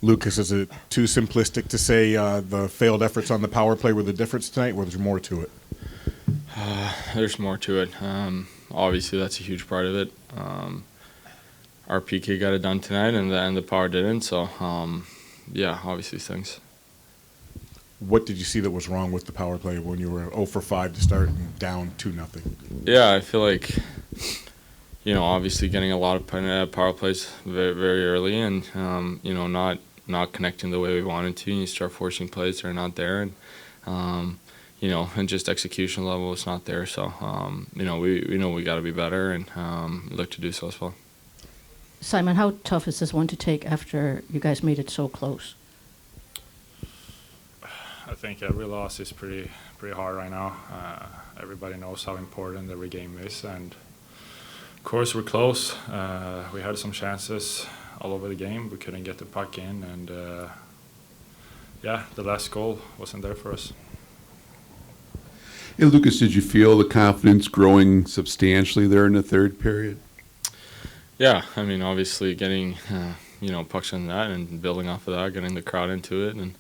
Lucas, is it too simplistic to say the failed efforts on the power play were the difference tonight, or there's more to it? There's more to it. Obviously, that's a huge part of it. Our PK got it done tonight, and the power didn't. So, yeah, obviously things. What did you see that was wrong with the power play when you were 0 for 5 to start and down 2-0? Yeah, I feel like, obviously getting a lot of power plays very, very early and, not connecting the way we wanted to. You start forcing plays that are not there. And, and just execution level is not there. So, we know we got to be better and look to do so as well. Simon, how tough is this one to take after you guys made it so close? I think every loss is pretty hard right now. Everybody knows how important every game is, and of course we're close. We had some chances all over the game. We couldn't get the puck in, and the last goal wasn't there for us. Hey, Lucas, did you feel the confidence growing substantially there in the third period? Yeah, I mean, obviously getting, pucks in that and building off of that, getting the crowd into it. And,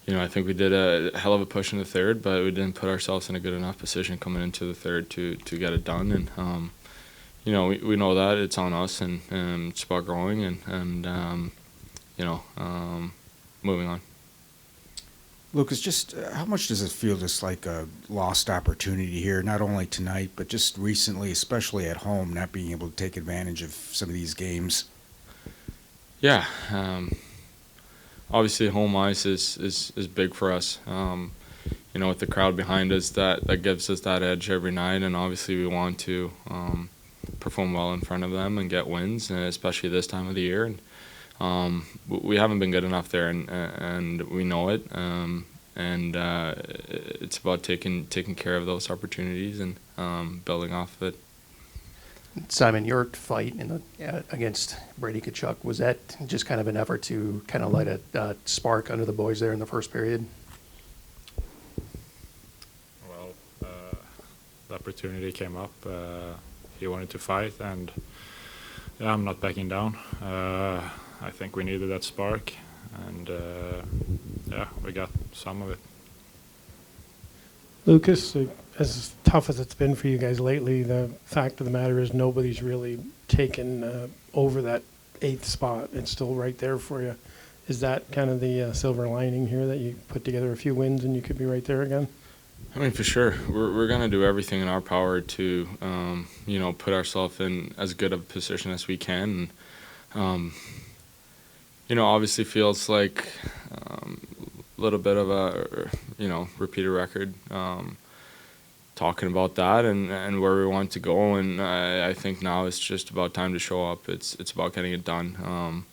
I think we did a hell of a push in the third, but we didn't put ourselves in a good enough position coming into the third to get it done. And, we know that it's on us and it's about growing and moving on. Lucas, just how much does it feel just like a lost opportunity here, not only tonight, but just recently, especially at home, not being able to take advantage of some of these games? Yeah. Obviously, home ice is big for us. With the crowd behind us, that gives us that edge every night, and obviously we want to perform well in front of them and get wins, especially this time of the year. And, we haven't been good enough there, and we know it. It's about taking care of those opportunities and building off of it. Simon, your fight against Brady Tkachuk, was that just kind of an effort to kind of light a spark under the boys there in the first period? Well, the opportunity came up. He wanted to fight, and I'm not backing down. I think we needed that spark, and we got some of it. Lucas, as tough as it's been for you guys lately, the fact of the matter is nobody's really taken over that 8th spot. It's still right there for you. Is that kind of the silver lining here, that you put together a few wins and you could be right there again? I mean, for sure. We're going to do everything in our power to, put ourselves in as good of a position as we can. Obviously feels like a little bit of a, repeated record, talking about that and where we want to go. And I think now it's just about time to show up. It's about getting it done.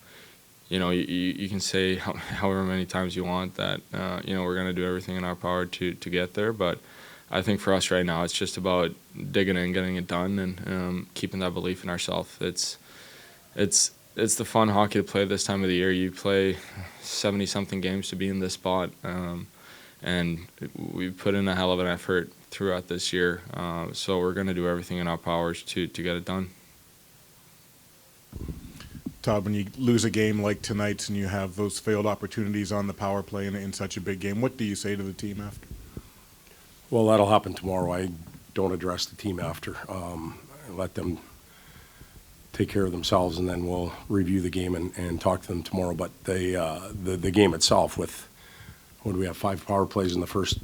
You can say however many times you want that, we're going to do everything in our power to get there. But I think for us right now, it's just about digging in, getting it done, and keeping that belief in ourselves. It's the fun hockey to play this time of the year. You play 70-something games to be in this spot, and we've put in a hell of an effort throughout this year. So we're going to do everything in our powers to get it done. Todd, when you lose a game like tonight's and you have those failed opportunities on the power play in such a big game, what do you say to the team after? Well, that'll happen tomorrow. I don't address the team after. Let them take care of themselves, and then we'll review the game and talk to them tomorrow. But the game itself, with what do we have, 5 power plays in the first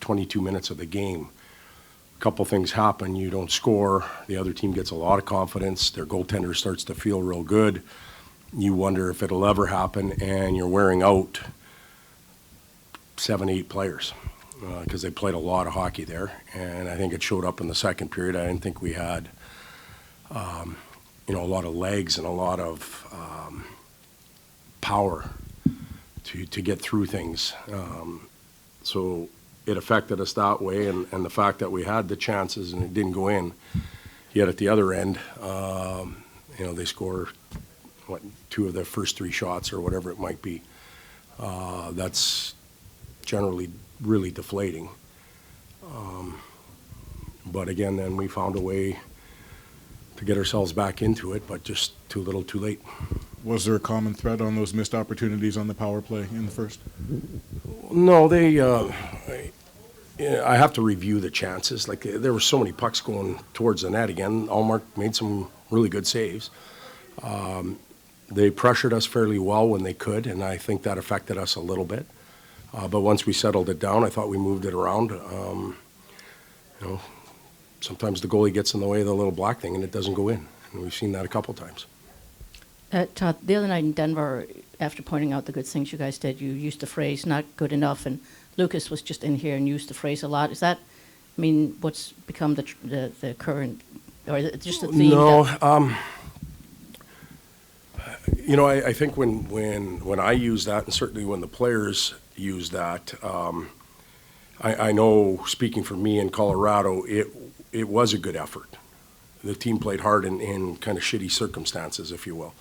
22 minutes of the game. A couple things happen. You don't score. The other team gets a lot of confidence. Their goaltender starts to feel real good. You wonder if it'll ever happen, and you're wearing out 7, 8 players because they played a lot of hockey there. And I think it showed up in the second period. I didn't think we had a lot of legs and a lot of power to get through things. So it affected us that way, and the fact that we had the chances and it didn't go in. Yet at the other end, they score 2 of the first 3 shots or whatever it might be. That's generally really deflating. But again, then we found a way to get ourselves back into it, but just too little, too late. Was there a common thread on those missed opportunities on the power play in the first? No, I have to review the chances. Like, there were so many pucks going towards the net again. Allmark made some really good saves. They pressured us fairly well when they could, and I think that affected us a little bit. But once we settled it down, I thought we moved it around. Sometimes the goalie gets in the way of the little black thing and it doesn't go in. And we've seen that a couple times. Todd, the other night in Denver, after pointing out the good things you guys did, you used the phrase "not good enough," and Lucas was just in here and used the phrase a lot. Is that, what's become the current, or just the theme? No, I think when I use that, and certainly when the players use that, I know, speaking for me in Colorado, it was a good effort. The team played hard in kind of shitty circumstances, if you will.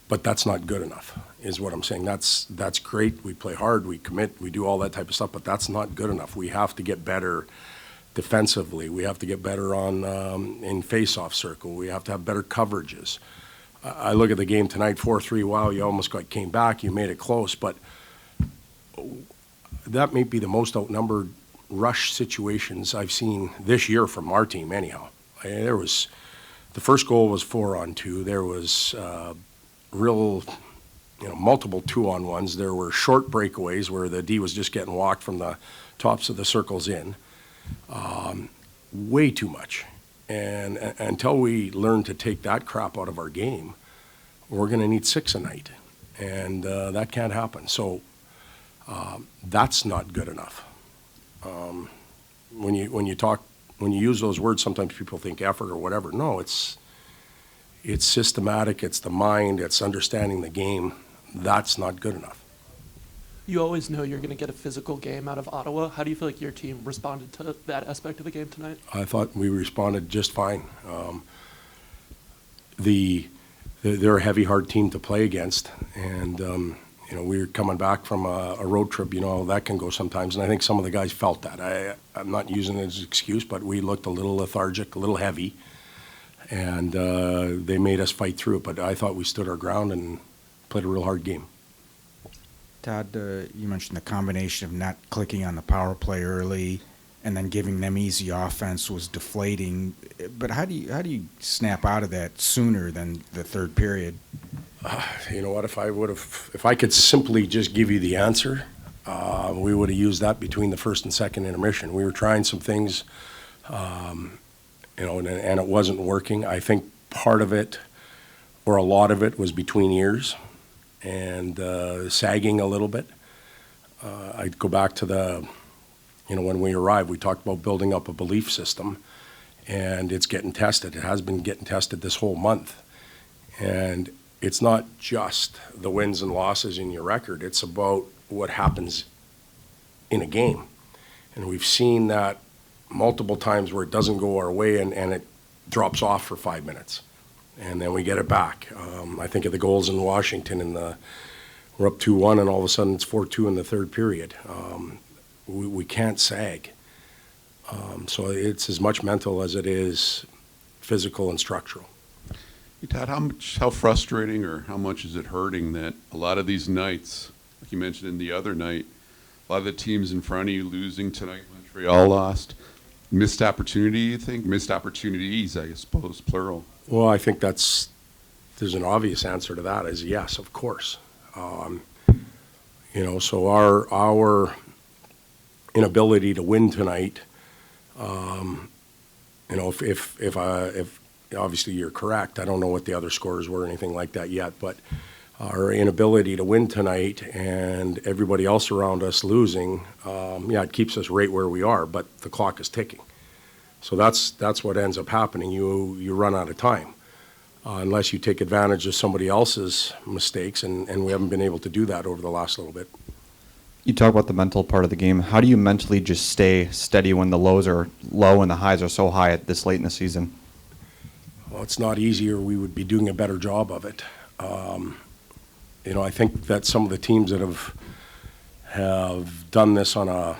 But that's not good enough, is what I'm saying. That's great. We play hard, we commit, we do all that type of stuff, but that's not good enough. We have to get better defensively. We have to get better in face-off circle. We have to have better coverages. I look at the game tonight, 4-3, wow, you almost came back, you made it close, but that may be the most outnumbered rush situations I've seen this year from our team anyhow. The first goal was 4-on-2. There was multiple 2-on-1s. There were short breakaways where the D was just getting walked from the tops of the circles in. Way too much. And until we learn to take that crap out of our game, we're going to need 6 a night. And that can't happen. So that's not good enough. When you use those words, sometimes people think effort or whatever. No, it's systematic, it's the mind, it's understanding the game. That's not good enough. You always know you're going to get a physical game out of Ottawa. How do you feel like your team responded to that aspect of the game tonight? I thought we responded just fine. They're a heavy, hard team to play against, and we were coming back from a road trip. That can go sometimes, and I think some of the guys felt that. I'm not using it as an excuse, but we looked a little lethargic, a little heavy, and they made us fight through it. But I thought we stood our ground and played a real hard game. Todd, you mentioned the combination of not clicking on the power play early and then giving them easy offense was deflating. But how do you snap out of that sooner than the third period? You know what? If I could simply just give you the answer, we would have used that between the first and second intermission. We were trying some things, and it wasn't working. I think part of it, or a lot of it, was between ears and sagging a little bit. I'd go back to when we arrived, we talked about building up a belief system, and it's getting tested. It has been getting tested this whole month. And it's not just the wins and losses in your record. It's about what happens in a game. And we've seen that multiple times where it doesn't go our way and it drops off for 5 minutes. And then we get it back. I think of the goals in Washington, we're up 2-1, and all of a sudden it's 4-2 in the third period. We can't sag. So it's as much mental as it is physical and structural. Hey, Todd, how frustrating or how much is it hurting that a lot of these nights, like you mentioned in the other night, a lot of the teams in front of you losing tonight, Montreal lost, missed opportunity, you think? Missed opportunities, I suppose, plural. Well, I think there's an obvious answer to that is yes, of course. So our inability to win tonight, if obviously you're correct, I don't know what the other scores were or anything like that yet, but our inability to win tonight and everybody else around us losing, it keeps us right where we are, but the clock is ticking. So that's what ends up happening. You run out of time unless you take advantage of somebody else's mistakes, and we haven't been able to do that over the last little bit. You talk about the mental part of the game. How do you mentally just stay steady when the lows are low and the highs are so high at this late in the season? Well, it's not easy, or we would be doing a better job of it. I think that some of the teams that have done this on a,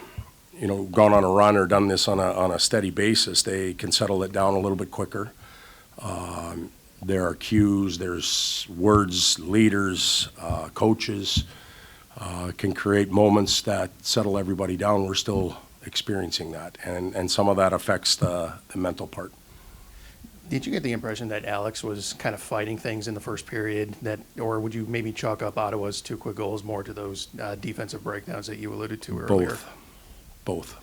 gone on a run or done this on a steady basis, they can settle it down a little bit quicker. there are cues, there's words, leaders, coaches can create moments that settle everybody down. We're still experiencing that, and some of that affects the mental part. Did you get the impression that Alex was kind of fighting things in the first period, or would you maybe chalk up Ottawa's 2 quick goals more to those defensive breakdowns that you alluded to earlier? Both.